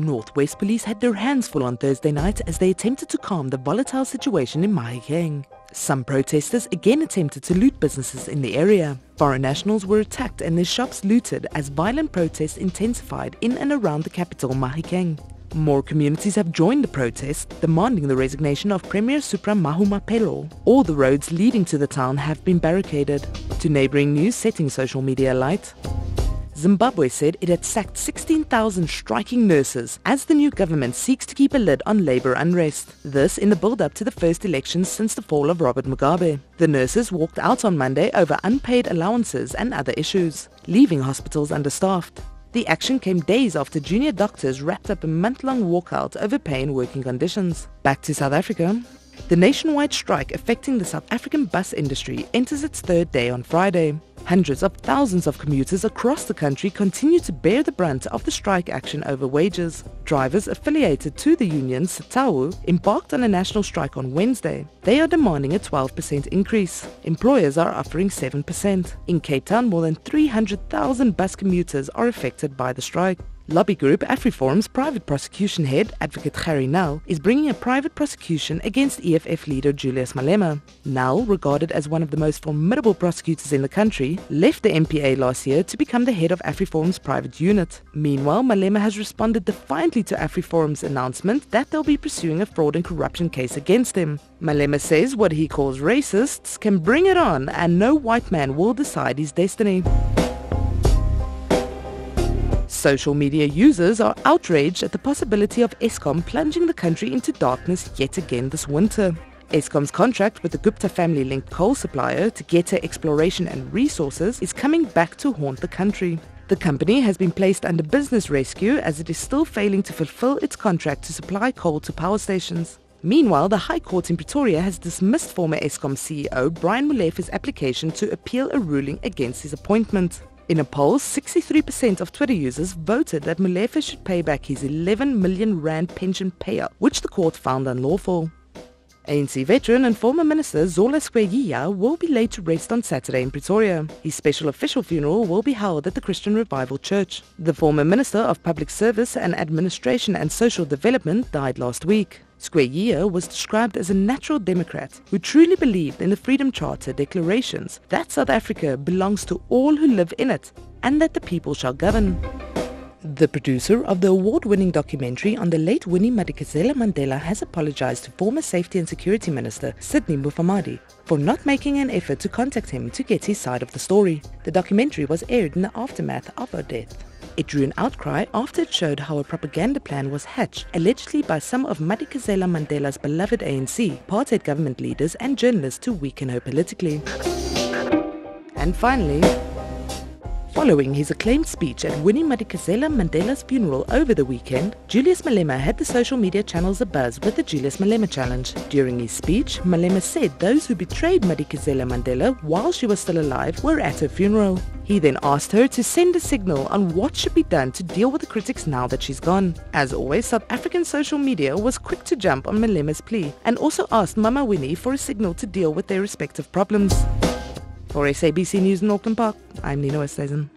Northwest Police had their hands full on Thursday night as they attempted to calm the volatile situation in Mahikeng. Some protesters again attempted to loot businesses in the area. Foreign nationals were attacked and their shops looted as violent protests intensified in and around the capital Mahikeng. More communities have joined the protest, demanding the resignation of Premier Supra Mahumapelo. All the roads leading to the town have been barricaded. To neighbouring news setting social media alight, Zimbabwe said it had sacked 16,000 striking nurses as the new government seeks to keep a lid on labour unrest. This in the build-up to the first elections since the fall of Robert Mugabe. The nurses walked out on Monday over unpaid allowances and other issues, leaving hospitals understaffed. The action came days after junior doctors wrapped up a month-long walkout over pay and working conditions. Back to South Africa. The nationwide strike affecting the South African bus industry enters its third day on Friday. Hundreds of thousands of commuters across the country continue to bear the brunt of the strike action over wages. Drivers affiliated to the union SATAU embarked on a national strike on Wednesday. They are demanding a 12% increase. Employers are offering 7%. In Cape Town, more than 300,000 bus commuters are affected by the strike. Lobby group AfriForum's private prosecution head, Advocate Harry Nel, is bringing a private prosecution against EFF leader Julius Malema. Nel, regarded as one of the most formidable prosecutors in the country, left the MPA last year to become the head of AfriForum's private unit. Meanwhile, Malema has responded defiantly to AfriForum's announcement that they'll be pursuing a fraud and corruption case against him. Malema says what he calls racists can bring it on and no white man will decide his destiny. Social media users are outraged at the possibility of Eskom plunging the country into darkness yet again this winter. Eskom's contract with the Gupta family-linked coal supplier Tegeta Exploration and Resources is coming back to haunt the country. The company has been placed under business rescue as it is still failing to fulfill its contract to supply coal to power stations. Meanwhile, the High Court in Pretoria has dismissed former Eskom CEO Brian Molefe's application to appeal a ruling against his appointment. In a poll, 63% of Twitter users voted that Molefe should pay back his 11 million rand pension payout, which the court found unlawful. ANC veteran and former minister Zola Skweyiya will be laid to rest on Saturday in Pretoria. His special official funeral will be held at the Christian Revival Church. The former Minister of Public Service and Administration and Social Development died last week. Skweyiya was described as a natural democrat who truly believed in the Freedom Charter declarations that South Africa belongs to all who live in it and that the people shall govern. The producer of the award-winning documentary on the late Winnie Madikizela Mandela has apologized to former Safety and Security Minister Sidney Mufamadi for not making an effort to contact him to get his side of the story. The documentary was aired in the aftermath of her death. It drew an outcry after it showed how a propaganda plan was hatched, allegedly by some of Madikizela Mandela's beloved ANC, apartheid government leaders and journalists to weaken her politically. And finally, following his acclaimed speech at Winnie Madikizela Mandela's funeral over the weekend, Julius Malema had the social media channels abuzz with the Julius Malema Challenge. During his speech, Malema said those who betrayed Madikizela Mandela while she was still alive were at her funeral. He then asked her to send a signal on what should be done to deal with the critics now that she's gone. As always, South African social media was quick to jump on Malema's plea and also asked Mama Winnie for a signal to deal with their respective problems. For SABC News in Auckland Park, I'm Nina Oosthuizen.